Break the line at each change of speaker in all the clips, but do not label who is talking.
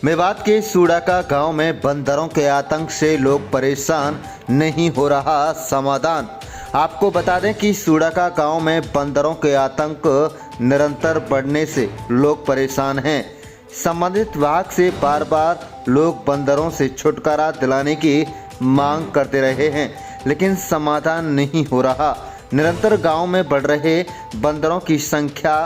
मेवात के सूडाका गांव में बंदरों के आतंक से लोग परेशान, नहीं हो रहा समाधान। आपको बता दें कि सूडाका गांव में बंदरों के आतंक निरंतर बढ़ने से लोग परेशान हैं। संबंधित विभाग से बार बार लोग बंदरों से छुटकारा दिलाने की मांग करते रहे हैं, लेकिन समाधान नहीं हो रहा। निरंतर गांव में बढ़ रहे बंदरों की संख्या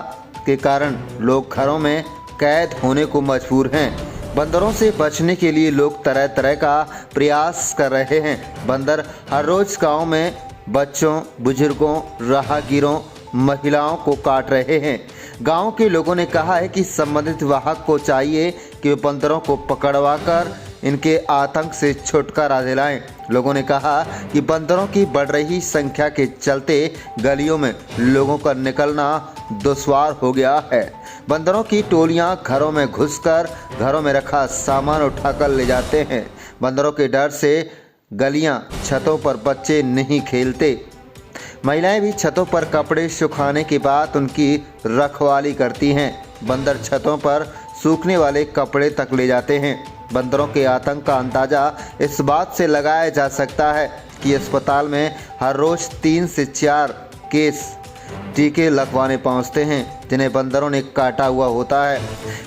के कारण लोग घरों में कैद होने को मजबूर हैं। बंदरों से बचने के लिए लोग तरह तरह का प्रयास कर रहे हैं। बंदर हर रोज गांव में बच्चों, बुजुर्गों, राहगीरों, महिलाओं को काट रहे हैं। गांव के लोगों ने कहा है कि संबंधित विभाग को चाहिए कि वे बंदरों को पकड़वाकर इनके आतंक से छुटकारा दिलाएं। लोगों ने कहा कि बंदरों की बढ़ रही संख्या के चलते गलियों में लोगों का निकलना दुश्वार हो गया है। बंदरों की टोलियां घरों में घुसकर घरों में रखा सामान उठाकर ले जाते हैं। बंदरों के डर से गलियां, छतों पर बच्चे नहीं खेलते। महिलाएं भी छतों पर कपड़े सुखाने के बाद उनकी रखवाली करती हैं। बंदर छतों पर सूखने वाले कपड़े तक ले जाते हैं। बंदरों के आतंक का अंदाज़ा इस बात से लगाया जा सकता है कि अस्पताल में हर रोज़ 3 से 4 केस टीके लगवाने पहुंचते हैं, जिन्हें बंदरों ने काटा हुआ होता है।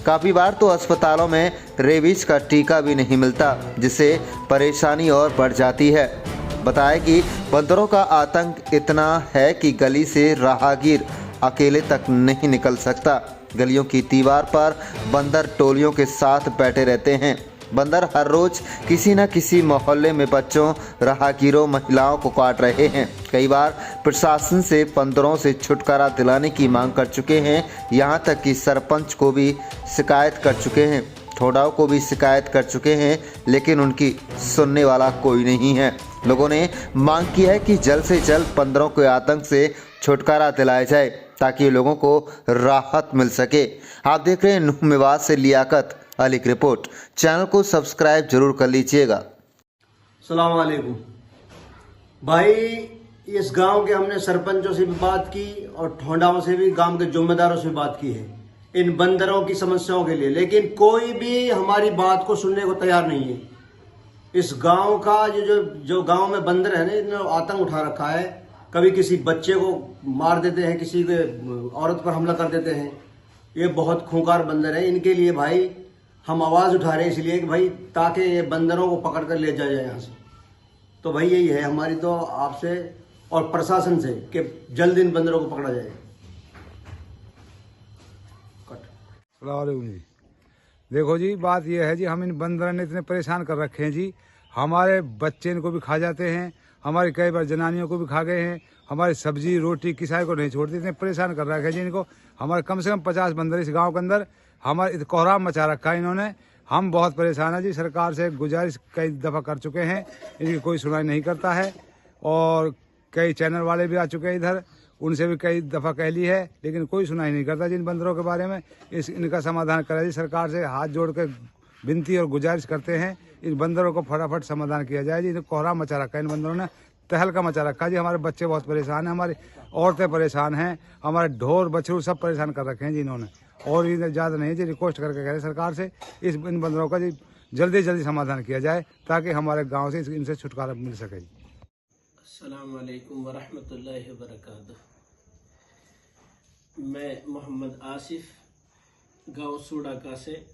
काफ़ी बार तो अस्पतालों में रेबीज का टीका भी नहीं मिलता, जिससे परेशानी और बढ़ जाती है। बताया कि बंदरों का आतंक इतना है कि गली से राहगीर अकेले तक नहीं निकल सकता। गलियों की दीवार पर बंदर टोलियों के साथ बैठे रहते हैं। बंदर हर रोज किसी न किसी मोहल्ले में बच्चों, राहगीरों, महिलाओं को काट रहे हैं। कई बार प्रशासन से बंदरों से छुटकारा दिलाने की मांग कर चुके हैं। यहाँ तक कि सरपंच को भी शिकायत कर चुके हैं, ठोडाव को भी शिकायत कर चुके हैं, लेकिन उनकी सुनने वाला कोई नहीं है। लोगों ने मांग की है कि जल्द से जल्द बंदरों के आतंक से छुटकारा दिलाया जाए, ताकि लोगों को राहत मिल सके। आप देख रहे हैं न्यू मेवात से लियाकत अली की रिपोर्ट। चैनल को सब्सक्राइब जरूर कर लीजिएगा।
अस्सलाम वालेकुम भाई, इस गांव के हमने सरपंचों से भी बात की और ठोंडाओं से भी, गांव के जिम्मेदारों से भी बात की है इन बंदरों की समस्याओं के लिए, लेकिन कोई भी हमारी बात को सुनने को तैयार नहीं है। इस गांव का जो गांव में बंदर है ना, इन्होंने आतंक उठा रखा है। कभी किसी बच्चे को मार देते हैं, किसी के औरत पर हमला कर देते हैं। ये बहुत खूंखार बंदर है। इनके लिए भाई हम आवाज उठा रहे हैं, इसलिए कि भाई ताकि ये बंदरों को पकड़ कर ले जाया जाए यहाँ से। तो भाई यही है हमारी तो आपसे और प्रशासन से कि जल्द इन बंदरों को पकड़ा जाए।
जी देखो जी, बात यह है जी, हम इन बंदरों ने इतने परेशान कर रखे हैं जी। हमारे बच्चे इनको भी खा जाते हैं, हमारी कई बार जनानियों को भी खा गए हैं, हमारी सब्जी रोटी किसाई को नहीं छोड़ते। इतने परेशान कर रखे हैं जी इनको। हमारे कम से कम 50 बंदर इस गांव के अंदर हमारे कोहराम मचा रखा है इन्होंने। हम बहुत परेशान हैं जी। सरकार से गुजारिश कई दफ़ा कर चुके हैं, इनकी कोई सुनाई नहीं करता है। और कई चैनल वाले भी आ चुके हैं इधर, उनसे भी कई दफ़ा कह ली है, लेकिन कोई सुनाई नहीं करता जिन बंदरों के बारे में। इनका समाधान करा जी। सरकार से हाथ जोड़ कर विनती और गुजारिश करते हैं, इन बंदरों को फटाफट समाधान किया जाए जी। इन्हें कोहरा मचा रखा है इन बंदरों ने, तहलका मचा रखा है जी। हमारे बच्चे बहुत परेशान हैं, हमारी औरतें परेशान हैं, हमारे ढोर बछरू सब परेशान कर रखे हैं जी इन्होंने। और ये ज़्यादा नहीं जी, रिक्वेस्ट करके कह रहे सरकार से इन बंदरों का जी जल्दी जल्दी समाधान किया जाए, ताकि हमारे गांव से इनसे छुटकारा मिल सके।
अस्सलाम वालेकुम वरहमतुल्लाहि वबरकातुह। मैं मोहम्मद आसिफ, गांव सूडाका से।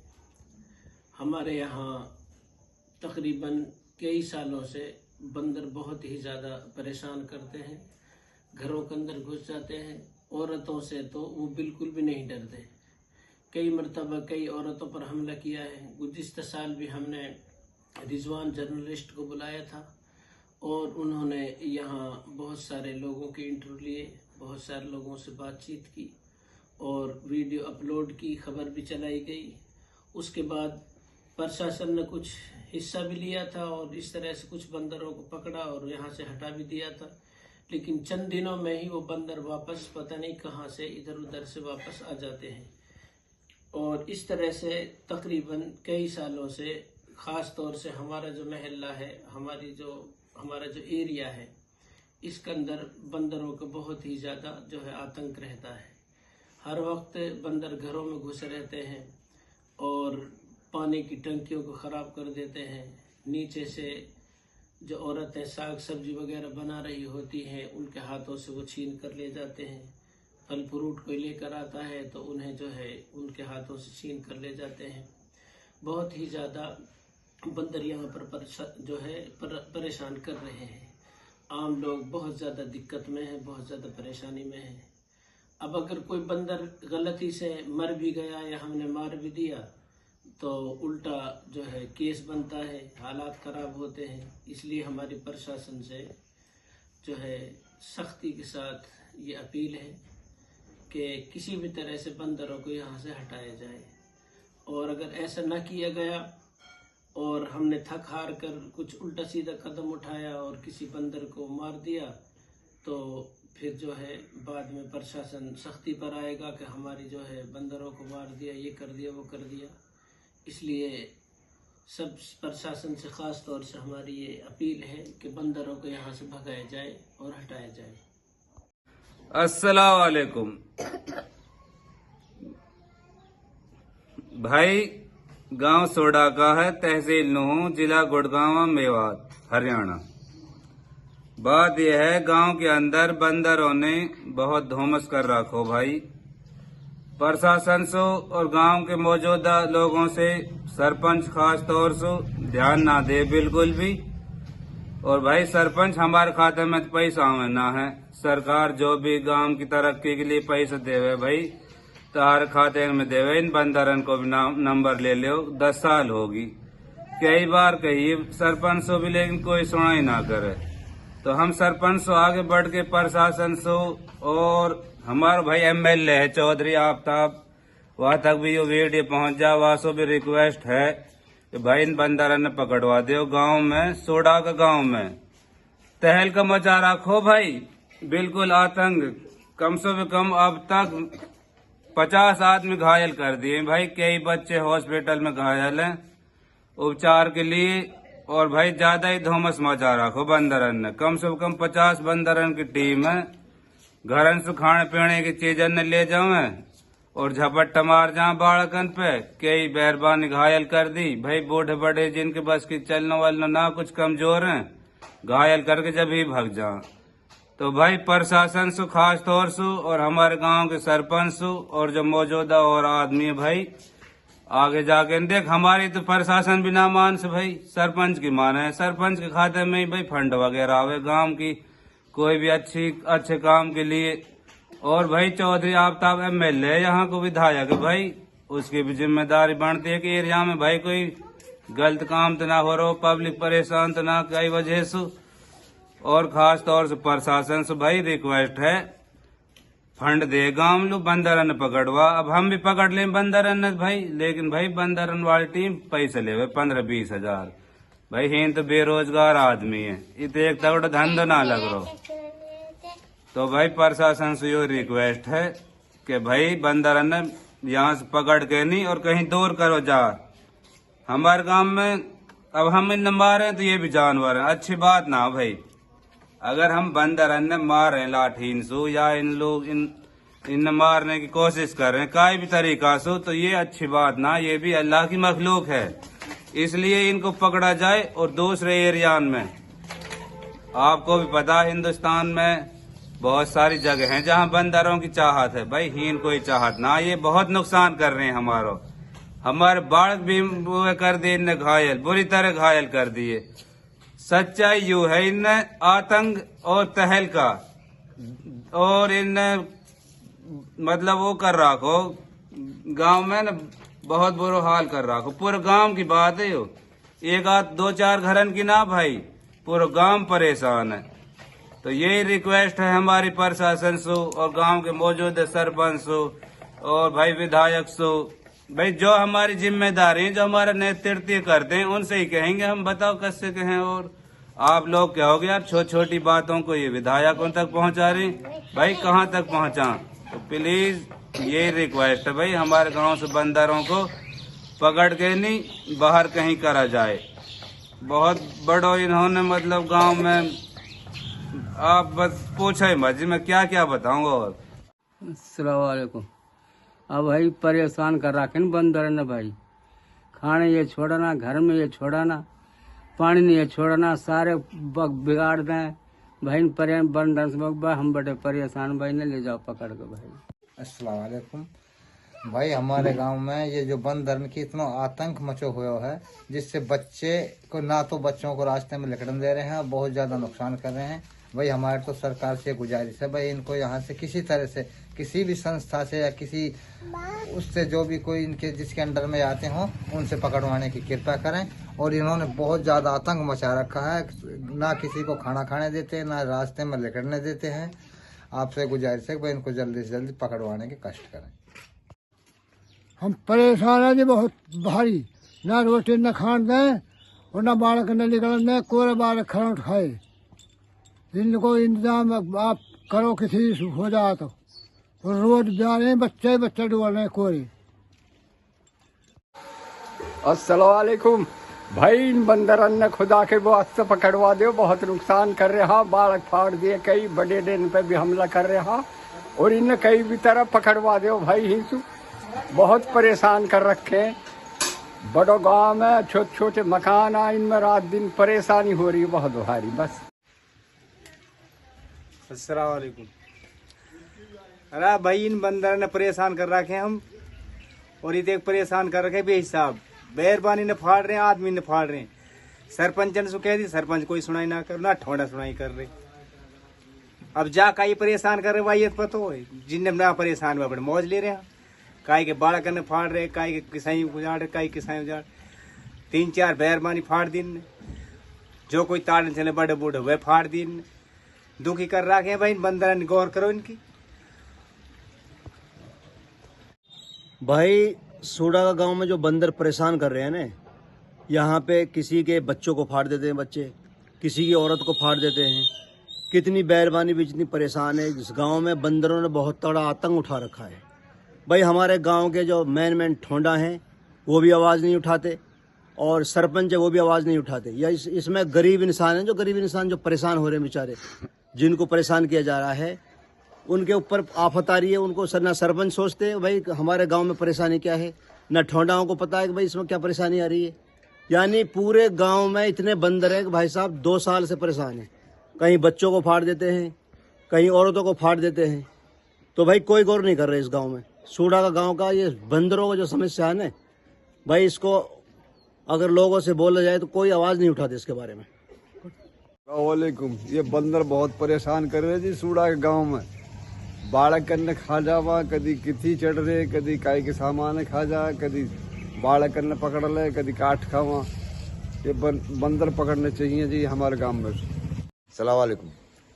हमारे यहाँ तकरीबन कई सालों से बंदर बहुत ही ज़्यादा परेशान करते हैं, घरों के अंदर घुस जाते हैं। औरतों से तो वो बिल्कुल भी नहीं डरते। कई मरतबा कई औरतों पर हमला किया है। गुज़िश्ता साल भी हमने रिजवान जर्नलिस्ट को बुलाया था और उन्होंने यहाँ बहुत सारे लोगों के इंटरव्यू लिए, बहुत सारे लोगों से बातचीत की और वीडियो अपलोड की, खबर भी चलाई गई। उसके बाद प्रशासन ने कुछ हिस्सा भी लिया था और इस तरह से कुछ बंदरों को पकड़ा और यहाँ से हटा भी दिया था। लेकिन चंद दिनों में ही वो बंदर वापस पता नहीं कहाँ से इधर उधर से वापस आ जाते हैं। और इस तरह से तकरीबन कई सालों से, ख़ास तौर से हमारा जो महल्ला है, हमारा जो एरिया है, इसके अंदर बंदरों का बहुत ही ज़्यादा जो है आतंक रहता है। हर वक्त बंदर घरों में घुसे रहते हैं और पानी की टंकियों को ख़राब कर देते हैं। नीचे से जो औरतें साग सब्जी वगैरह बना रही होती हैं उनके हाथों से वो छीन कर ले जाते हैं। फल फ्रूट कोई लेकर आता है तो उन्हें जो है उनके हाथों से छीन कर ले जाते हैं। बहुत ही ज़्यादा बंदर यहाँ पर जो है परेशान कर रहे हैं। आम लोग बहुत ज़्यादा दिक्कत में हैं, बहुत ज़्यादा परेशानी में हैं। अब अगर कोई बंदर गलती से मर भी गया या हमने मार भी दिया तो उल्टा जो है केस बनता है, हालात ख़राब होते हैं। इसलिए हमारी प्रशासन से जो है सख्ती के साथ ये अपील है कि किसी भी तरह से बंदरों को यहाँ से हटाया जाए। और अगर ऐसा न किया गया और हमने थक हार कर कुछ उल्टा सीधा कदम उठाया और किसी बंदर को मार दिया तो फिर जो है बाद में प्रशासन सख्ती पर आएगा कि हमारी जो है बंदरों को मार दिया, ये कर दिया, वो कर दिया। इसलिए सब प्रशासन से ख़ास तौर से हमारी ये अपील है कि बंदरों को यहाँ से भगाया जाए और हटाया जाए।
अस्सलाम वालेकुम भाई, गांव सोडा का है, तहसील नूह, जिला गुड़गांव, मेवात, हरियाणा। बात यह है गांव के अंदर बंदरों ने बहुत धुमस कर रखो भाई। प्रशासन से और गांव के मौजूदा लोगों से सरपंच खास तौर से ध्यान ना दे बिल्कुल भी। और भाई सरपंच हमारे खाते में पैसा में ना है। सरकार जो भी गांव की तरक्की के लिए पैसा देवे भाई तार खाते में देवे। इन बंदरन को भी नंबर ले लो, 10 साल होगी। कई बार कही सरपंच से भी लेकिन कोई सुनाई ना करे। तो हम सरपंच से आगे बढ़ के प्रशासन से और हमारा भाई MLA है चौधरी आफ्ताब, वहां तक भी ये वीडियो पहुंच जा। वहां से भी रिक्वेस्ट है कि भाई इन बंदरन ने पकड़वा दो। गांव में सोडा का गांव में तहल का मचा रखो भाई, बिल्कुल आतंक। कम से कम अब तक 50 आदमी घायल कर दिए भाई। कई बच्चे हॉस्पिटल में घायल हैं उपचार के लिए। और भाई ज्यादा ही धुमस मचा रखो बंदरन ने। कम से कम 50 बंदरन की टीम है। घरन से खाने पीने की चीजन ने ले जाओ और झपट मार जा बाड़कन पे। कई बेरबानी घायल कर दी भाई। बूढ़े बड़े जिनके बस की चलने वाले ना कुछ कमजोर हैं, घायल करके जब ही भाग जा। तो भाई प्रशासन से खास तौर से और हमारे गांव के सरपंच से और जो मौजूदा और आदमी है भाई आगे जाके देख। हमारी तो प्रशासन भी ना मान से भाई, सरपंच की मान है। सरपंच के खाते में ही भाई फंड वगैरह आवे गांव की कोई भी अच्छे काम के लिए। और भाई चौधरी आफ्ताब MLA यहाँ को विधायक है भाई, उसकी भी जिम्मेदारी बनती है कि एरिया में भाई कोई गलत काम तो ना हो रहा, पब्लिक परेशान तो ना कई वजह से। और खास तौर से प्रशासन से भाई रिक्वेस्ट है फंड दे गांव लो, बंदरन पकड़वा। अब हम भी पकड़ लें बंदरन भाई, लेकिन भाई बंदरन वाली टीम पैसे ले 15-20 हजार। भाई हिंद तो बेरोजगार आदमी है, इतने एक तगड़ा धंधा ना लग रहा। तो भाई प्रशासन से ये रिक्वेस्ट है कि भाई बंदरन यहाँ से पकड़ के नहीं और कहीं दूर करो जा। हमारे गांव में अब हम इन मारे तो ये भी जानवर है, अच्छी बात ना भाई। अगर हम बंदरन मारे लाठीन से या इन लोग इन मारने की कोशिश कर रहे हैं कोई भी तरीका से, तो ये अच्छी बात ना। ये भी अल्लाह की मखलूक है, इसलिए इनको पकड़ा जाए। और दूसरे एरिया में आपको भी पता हिंदुस्तान में बहुत सारी जगह हैं जहां बंदरों की चाहत है भाई, हीन कोई चाहत ना। ये बहुत नुकसान कर रहे हैं हमारे बालक भी कर दिए इनने घायल, बुरी तरह घायल कर दिए। सच्चाई यू है इनने आतंक और तहल का और इनने मतलब वो कर रखो गांव में न बहुत बुरा हाल कर रखो। पूरे गांव की बात है यो, एक आध 2-4 घरन की ना भाई, पूरा गांव परेशान है। तो यही रिक्वेस्ट है हमारी प्रशासन से और गांव के मौजूदा सरपंच से और भाई विधायक से। भाई जो हमारी जिम्मेदारी है, जो हमारा नेतृत्व करते हैं उनसे ही कहेंगे हम, बताओ कैसे कहें। और आप लोग कहोगे यार छोटी बातों को ये विधायकों तक पहुंचा रहे भाई, कहाँ तक पहुंचा। तो प्लीज ये रिक्वेस्ट है भाई हमारे गांव से बंदरों को पकड़ के नहीं बाहर कहीं करा जाए। बहुत बड़ो इन्होंने मतलब गांव में आप बस पूछो ही मत जी, मैं क्या क्या बताऊंगा। और
अस्सलाम वालेकुम। अब भाई परेशान कर रखे न बंदर ने भाई, खाने ये छोड़ना, घर में ये छोड़ना, पानी नहीं ये छोड़ना, सारे बिगाड़ दें भाई। बंदर से हम बड़े परेशान भाई, ने ले जाओ पकड़ के भाई।
अस्सलाम वालेकुम भाई। हमारे गांव में ये जो बंदर की इतना आतंक मचो हुआ है, जिससे बच्चे को ना तो बच्चों को रास्ते में लिकड़न दे रहे हैं और बहुत ज़्यादा नुकसान कर रहे हैं। भाई हमारे तो सरकार से गुजारिश है भाई, इनको यहाँ से किसी तरह से, किसी भी संस्था से या किसी उससे जो भी कोई इनके जिसके अंडर में आते हों उनसे पकड़वाने की कृपा करें। और इन्होंने बहुत ज़्यादा आतंक मचा रखा है, ना किसी को खाना खाने देते हैं, ना रास्ते में लिकड़ने देते हैं। आपसे गुजारिश है भाई इनको जल्दी से जल्दी पकड़वाने के कष्ट करें।
हम परेशान हैं जी बहुत भारी, ना रोटी न खान दें और न बालक न निकल दें, कोरे बालक खरोट खाए। इनको इंतजाम आप करो किसी हो जाए तो। और रोज जा रहे हैं बच्चे डूब रहे हैं कोरे।
अस्सलाम वालेकुम भाई। इन बंदरन ने खुदा के वास्ते पकड़वा दो, बहुत नुकसान कर रहा, बालक फाड़ दिए, कई बड़े दिन पे भी हमला कर रहा और इन्हें कई भी तरह पकड़वा दो भाई। हिंसू बहुत परेशान कर रखे हैं। बड़ो गांव में छोटे छोटे मकान है, इनमें रात दिन परेशानी हो रही है बहुत भारी। बस
अस्सलाम वालेकुम। अरे भाई इन बंदर ने परेशान कर रखे हैं हम, और इतने परेशान कर रखे भी साहब, मेहरबानी ने फाड़ रहे हैं, आदमी ने फाड़ रहे हैं। सरपंच ने कह दी, सरपंच कोई सुनाई ना कर, ना ठोड़ा सुनाई कर रहे। अब जा काई परेशान कर रहे भाई, ये पता हो जिनने ना परेशान हुआ बड़े मौज ले रहे हैं। काई के बालक ने फाड़ रहे, काई के किसाई उजाड़, काई किसाई उजाड़, 3-4 मेहरबानी फाड़ दी। जो कोई ताड़न चले बड़े बूढ़े वह फाड़ दी। दुखी कर रखे हैं भाई, बंदर ने गौर करो इनकी।
भाई सूडा का गांव में जो बंदर परेशान कर रहे हैं ना, यहाँ पे किसी के बच्चों को फाड़ देते हैं बच्चे, किसी की औरत को फाड़ देते हैं। कितनी बेरबानी भी इतनी परेशान है। इस गांव में बंदरों ने बहुत तगड़ा आतंक उठा रखा है भाई। हमारे गांव के जो मेन ठोंडा हैं वो भी आवाज़ नहीं उठाते, और सरपंच है वो भी आवाज़ नहीं उठाते। या इसमें गरीब इंसान हैं, गरीब इंसान जो परेशान हो रहे हैं बेचारे, जिनको परेशान किया जा रहा है, उनके ऊपर आफत आ रही है। उनको ना सरपंच सोचते हैं भाई हमारे गांव में परेशानी क्या है, न ठोंडाओं को पता है कि भाई इसमें क्या परेशानी आ रही है। यानी पूरे गांव में इतने बंदर हैं कि भाई साहब 2 साल से परेशान हैं। कहीं बच्चों को फाड़ देते हैं, कहीं औरतों को फाड़ देते हैं। तो भाई कोई गौर नहीं कर रहे इस गाँव में। सूडा का गाँव का ये बंदरों का जो समस्या है ना भाई, इसको अगर लोगों से बोला जाए तो कोई आवाज़ नहीं उठाते इसके बारे में।
वालेकुम। ये बंदर बहुत परेशान कर रहे जी सूडा के गांव में। बालक कन्ने खा जावा, कदी किथी चढ़ रहे, कदी काई के सामान खा जा, कदी बालक कन्ने पकड़ ले, कदी काट खावा। ये बंदर पकड़ने चाहिए जी हमारे गांव में।
अस्सलाम वालेकुम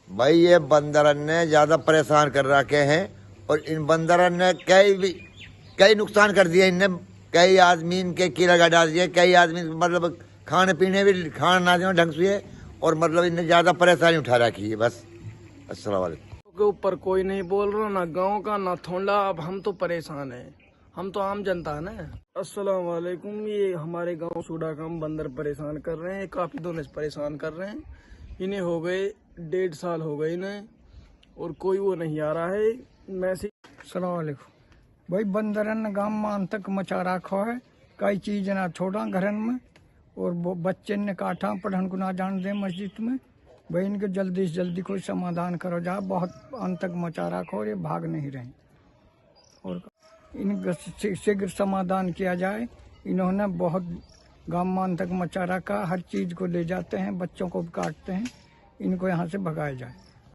भाई। ये बंदर ने ज़्यादा परेशान कर रखे हैं, और इन बंदर ने कई नुकसान कर दिए। इनने कई आदमी इनके कीड़ा गड़ा दिए, कई आदमी मतलब खाने पीने भी खाना ना दिए ढंग से, और मतलब इनने ज़्यादा परेशानी उठा रखी है। बस अस्सलाम वालेकुम।
के ऊपर कोई नहीं बोल रहा, ना गांव का ना थोंडा। अब हम तो परेशान हैं, हम तो आम जनता है ना। अस्सलाम वालेकुम। ये हमारे गांव सूडा का बंदर परेशान कर रहे हैं, काफी दिनों से परेशान कर रहे हैं। इन्हें हो गए 1.5 साल हो गए इन्हें, और कोई वो नहीं आ रहा है मैसेज।
अस्सलाम वालेकुम भाई। बंदरन गांव में आतंक मचा रखा है, कई चीज ना छोड़ा घरन में, और बच्चे ने काटा पढ़न को ना जान दे मस्जिद में। भाई इनके जल्दी से जल्दी कोई समाधान करो जा, बहुत आतंक मचा रखा और ये भाग नहीं रहे, और इनका शीघ्र समाधान किया जाए। इन्होंने बहुत गांव में आतंक मचा रखा, हर चीज को ले जाते हैं, बच्चों को भी काटते हैं। इनको यहाँ से भगाया जाए।